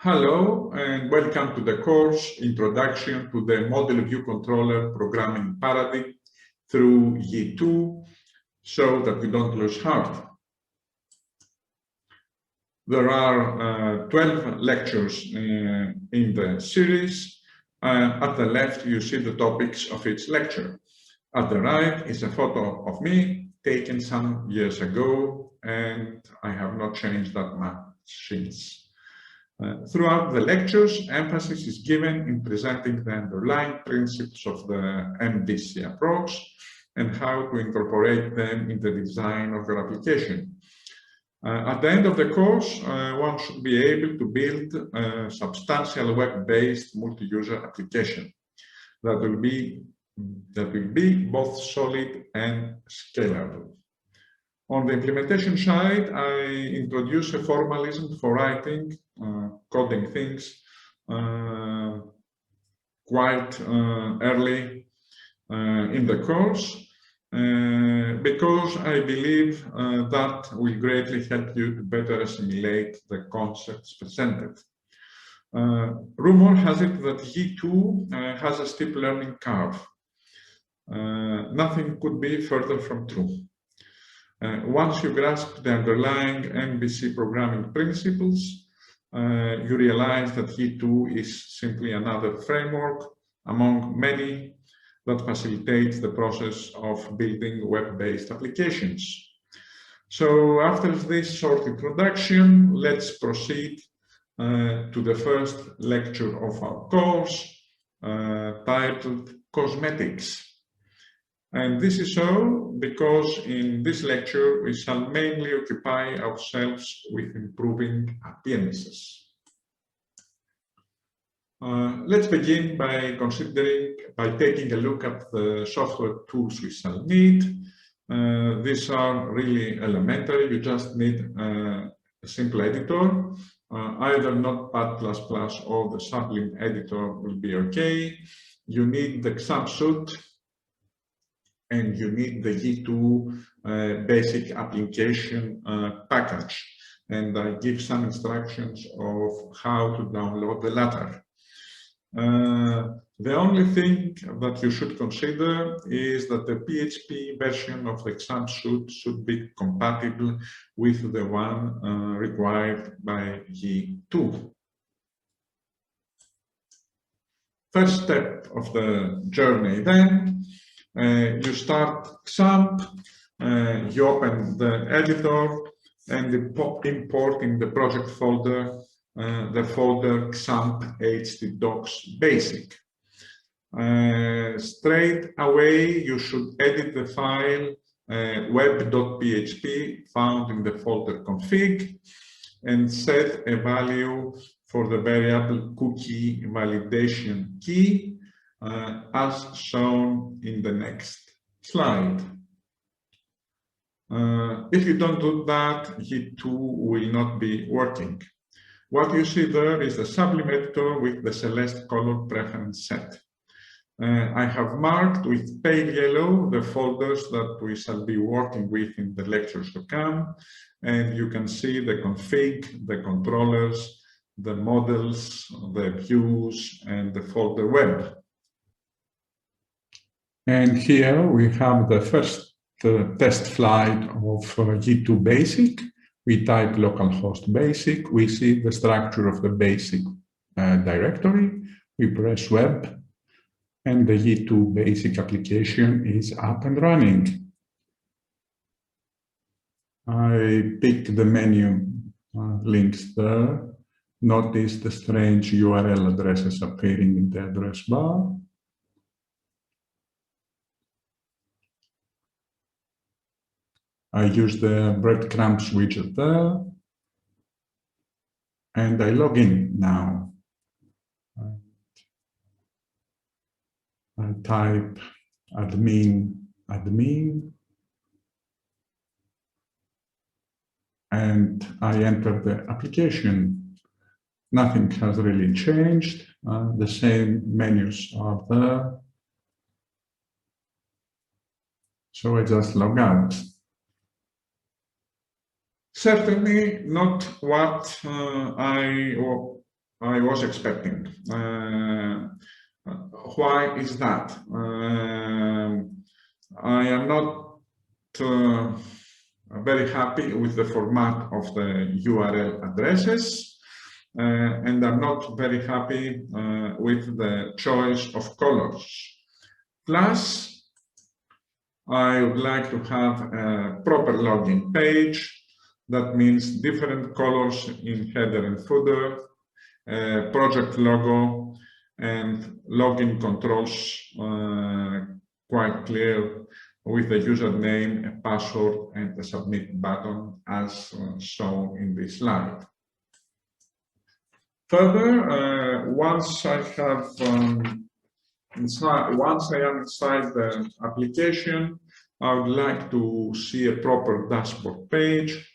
Hello and welcome to the course Introduction to the Model View Controller Programming Paradigm through Yii2, so that we don't lose heart. There are 12 lectures in the series. At the left, you see the topics of each lecture. At the right is a photo of me taken some years ago, and I have not changed that much since. Throughout the lectures, emphasis is given in presenting the underlying principles of the MVC approach and how to incorporate them in the design of your application. At the end of the course, one should be able to build a substantial web-based multi-user application that will be both solid and scalable. On the implementation side, I introduce a formalism for writing, coding things quite early in the course, because I believe that will greatly help you to better assimilate the concepts presented. Rumor has it that Yii2 has a steep learning curve. Nothing could be further from true. Once you grasp the underlying MVC programming principles, you realize that Yii2 is simply another framework among many that facilitates the process of building web-based applications. So after this short introduction, let's proceed to the first lecture of our course, titled Cosmetics. And this is so because in this lecture, we shall mainly occupy ourselves with improving appearances. Let's begin by taking a look at the software tools we shall need. These are really elementary. You just need a simple editor. Either Notepad++ or the Sublime editor will be okay. You need the XAMPP suite, and you need the Yii2 basic application package. And I give some instructions of how to download the latter. The only thing that you should consider is that the PHP version of the XAMPP suite should be compatible with the one required by Yii2. First step of the journey then. You start XAMPP, you open the editor and import in the project folder the folder XAMPP htdocs basic. Straight away, you should edit the file web.php found in the folder config and set a value for the variable cookie validation key as shown in the next slide. If you don't do that, Yii2 will not be working. What you see there is the Sublime editor with the Celeste color preference set. I have marked with pale yellow the folders that we shall be working with in the lectures to come, and you can see the config, the controllers, the models, the views, and the folder web. And here we have the first test flight of Yii2 basic. We type localhost basic. We see the structure of the basic directory. We press web, and the Yii2 basic application is up and running. I pick the menu links there. Notice the strange URL addresses appearing in the address bar. I use the breadcrumbs widget there, and I log in now. I type admin, and I enter the application. Nothing has really changed. The same menus are there. So I just log out. Certainly not what I I was expecting. Why is that? I am not very happy with the format of the URL addresses, and I'm not very happy with the choice of colors. Plus, I would like to have a proper login page. That means different colors in header and footer, project logo, and login controls quite clear with the username, a password, and a submit button as shown in this slide. Further, once I am inside the application, I would like to see a proper dashboard page.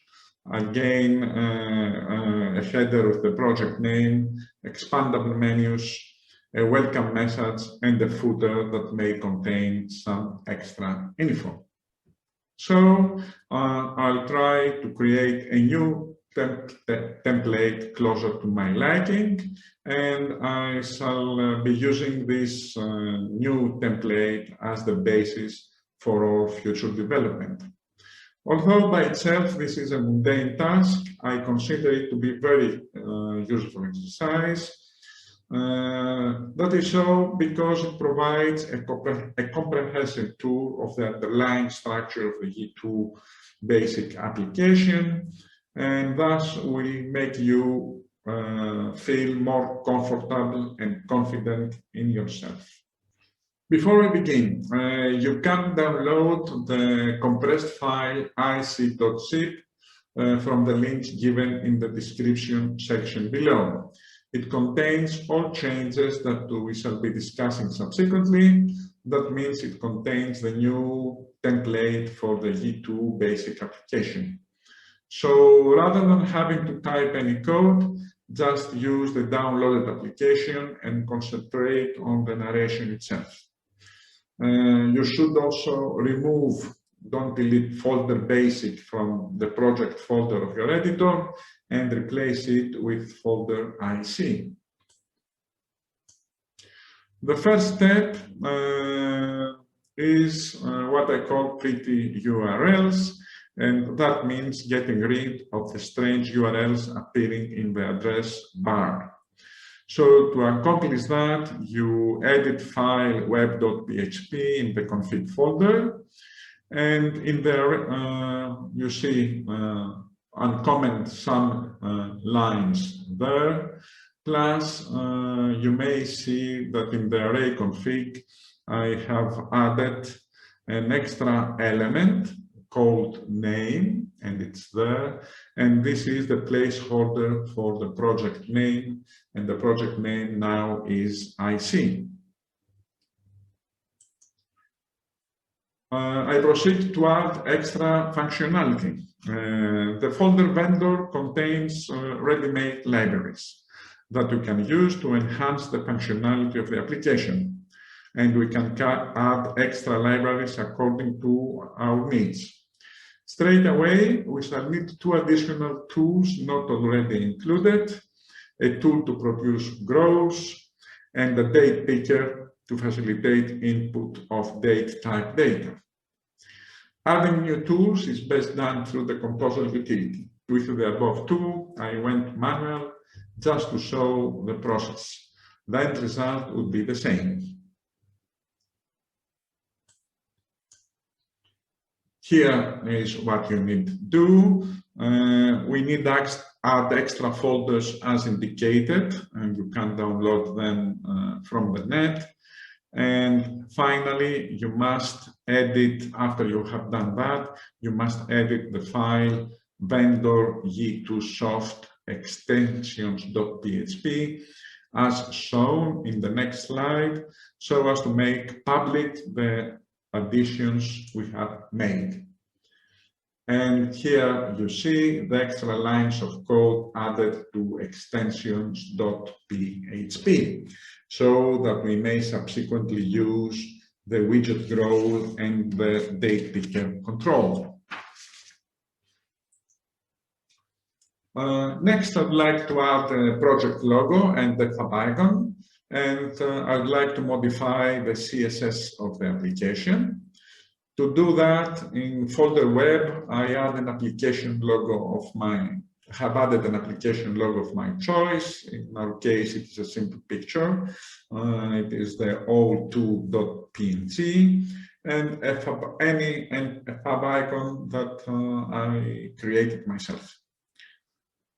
Again, a header with the project name, expandable menus, a welcome message, and a footer that may contain some extra info. So I'll try to create a new template closer to my liking, and I shall be using this new template as the basis for our future development. Although by itself this is a mundane task, I consider it to be very useful exercise. That is so because it provides a comprehensive tour of the underlying structure of the Yii2 basic application, and thus will make you feel more comfortable and confident in yourself. Before we begin, you can download the compressed file ic.zip from the link given in the description section below. It contains all changes that we shall be discussing subsequently. That means it contains the new template for the Yii2 basic application. So rather than having to type any code, just use the downloaded application and concentrate on the narration itself. You should also don't delete folder basic from the project folder of your editor and replace it with folder IC. The first step is what I call pretty URLs, and that means getting rid of the strange URLs appearing in the address bar. So to accomplish that, you edit file web.php in the config folder, and in there you see uncomment some lines there. Plus, you may see that in the array config, I have added an extra element called name, and it's there. And this is the placeholder for the project name, and the project name now is IC. I proceed to add extra functionality. The folder vendor contains ready-made libraries that you can use to enhance the functionality of the application. And we can add extra libraries according to our needs. Straight away, we shall need two additional tools not already included, a tool to produce grows, and a date picker to facilitate input of date type data. Adding new tools is best done through the composer utility. With the above two, I went manual just to show the process. The end result would be the same. Here is what you need to do. We need to add extra folders as indicated, and you can download them from the net. And finally, you must edit, after you have done that, you must edit the file vendor Yii2 soft extensions.php as shown in the next slide, so as to make public the additions we have made. And here you see the extra lines of code added to extensions.php, so that we may subsequently use the widget grow and the date picker control. Next, I'd like to add a project logo and the tab icon, and I'd like to modify the CSS of the application. To do that, in folder web, I add an application logo of have added an application logo of my choice. In our case, it is a simple picture. It is the o2.png and a tab icon that I created myself.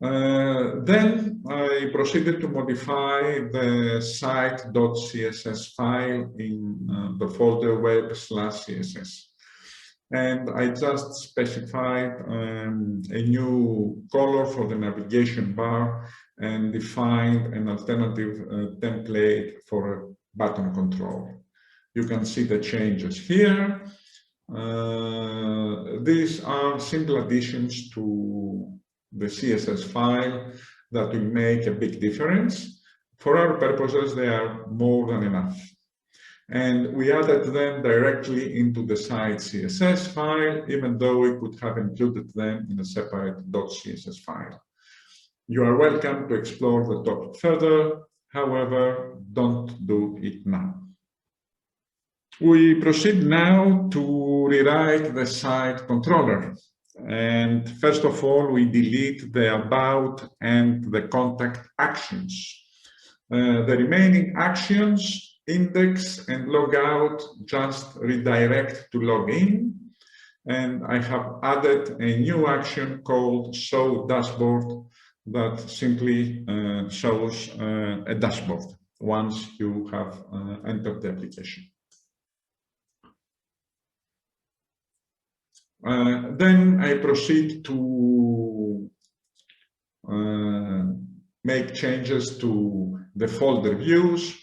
Then I proceeded to modify the site.css file in the folder web/css. And I just specified a new color for the navigation bar and defined an alternative template for button control. You can see the changes here. These are simple additions to the CSS file that will make a big difference. For our purposes, they are more than enough. And we added them directly into the site CSS file, even though we could have included them in a separate .css file. You are welcome to explore the topic further, however, don't do it now. We proceed now to rewrite the site controller. And first of all, we delete the about and the contact actions. The remaining actions, index and logout, just redirect to login. And I have added a new action called show dashboard that simply shows a dashboard once you have entered the application. Then I proceed to make changes to the folder views.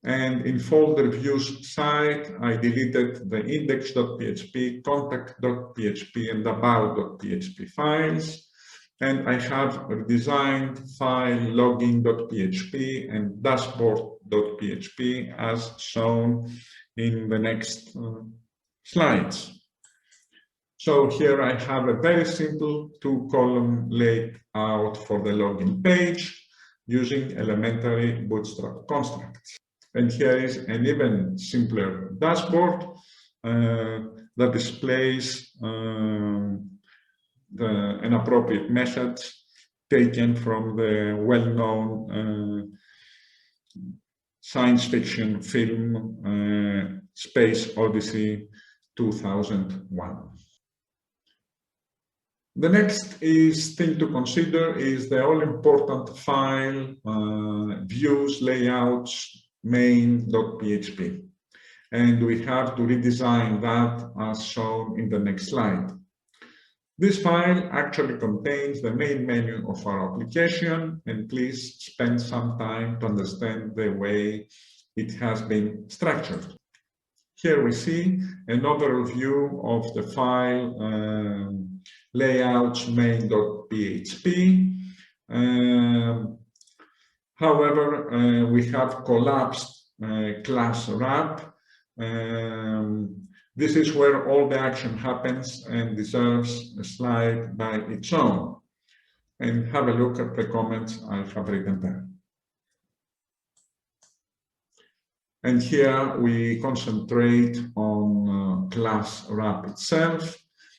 And in folder views site, I deleted the index.php, contact.php, and about.php files. And I have redesigned file login.php and dashboard.php as shown in the next slides. So here I have a very simple two-column layout for the login page using elementary bootstrap constructs. And here is an even simpler dashboard that displays an appropriate message taken from the well-known science fiction film Space Odyssey 2001. The next thing to consider is the all-important file views layouts main.php, and we have to redesign that as shown in the next slide. This file actually contains the main menu of our application, and please spend some time to understand the way it has been structured. Here we see an overall view of the file layouts main.php. However, we have collapsed class wrap. This is where all the action happens and deserves a slide by its own. And have a look at the comments I have written there. And here we concentrate on class wrap itself.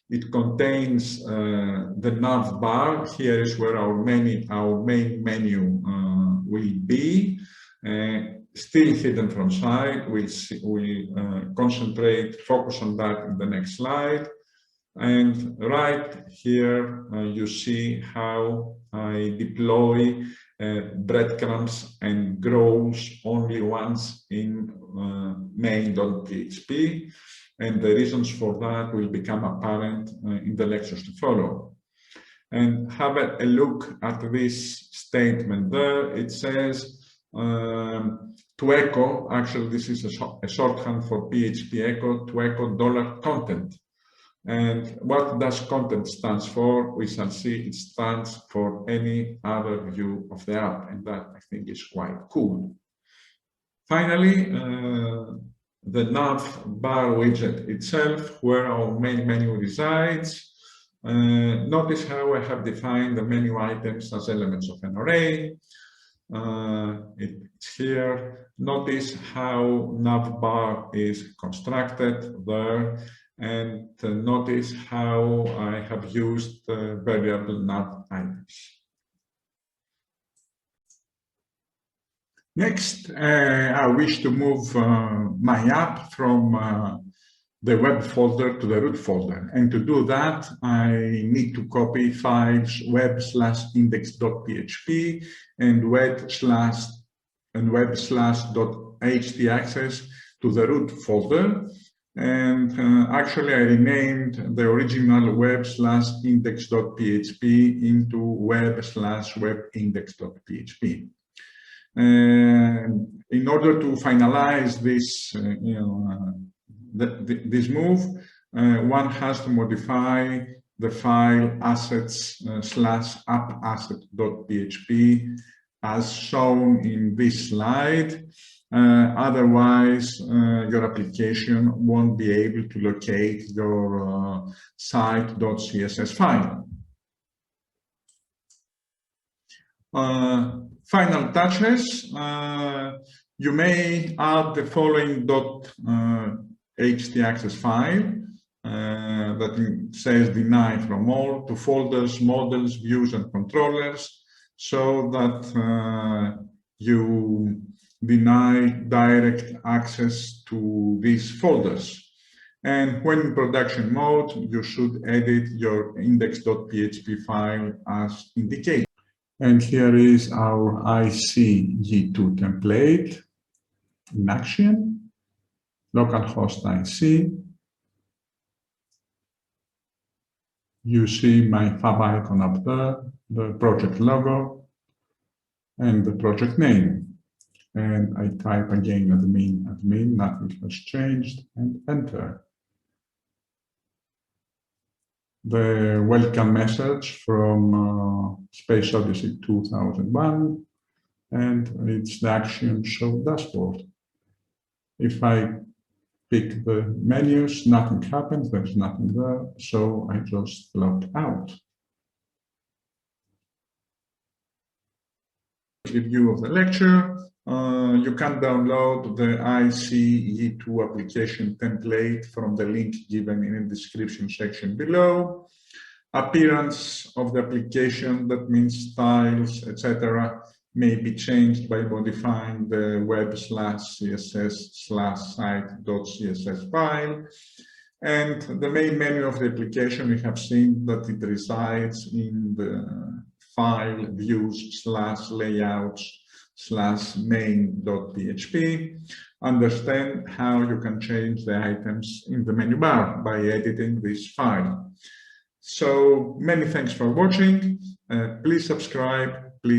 It contains the nav bar. Here is where our main menu will be, still hidden from sight. We'll focus on that in the next slide. And right here, you see how I deploy breadcrumbs and grows only once in main.php. And the reasons for that will become apparent in the lectures to follow. And have a look at this statement there. It says to echo, actually this is a shorthand for PHP echo, to echo $content. And what does content stands for? We shall see it stands for any other view of the app, and that I think is quite cool. Finally, the nav bar widget itself, where our main menu resides. Notice how I have defined the menu items as elements of an array. It's here. Notice how navbar is constructed there, and notice how I have used variable nav items. Next, I wish to move my app from the web folder to the root folder. And to do that, I need to copy files web/index.php and web/.htaccess to the root folder. And actually, I renamed the original web/index.php into web/webindex.php. In order to finalize this, this move, one has to modify the file assets/appasset.php as shown in this slide. Otherwise, your application won't be able to locate your site.css file. Final touches. You may add the following .htaccess file that says deny from all to folders, models, views, and controllers, so that you deny direct access to these folders. And when in production mode, you should edit your index.php file as indicated. And here is our Yii2 template in action. Localhost IC. You see my fab icon up there, the project logo, and the project name. And I type again admin, nothing has changed, and enter. The welcome message from Space Odyssey 2001, and it's the action show dashboard. If I pick the menus, nothing happens, there's nothing there, so I just logged out. Review of the lecture. You can download the Yii2 application template from the link given in the description section below. Appearance of the application, that means styles, etc., may be changed by modifying the web/css/site.css file. And the main menu of the application, we have seen that it resides in the file views/layouts/main.php. Understand how you can change the items in the menu bar by editing this file. So many thanks for watching. Please subscribe. Please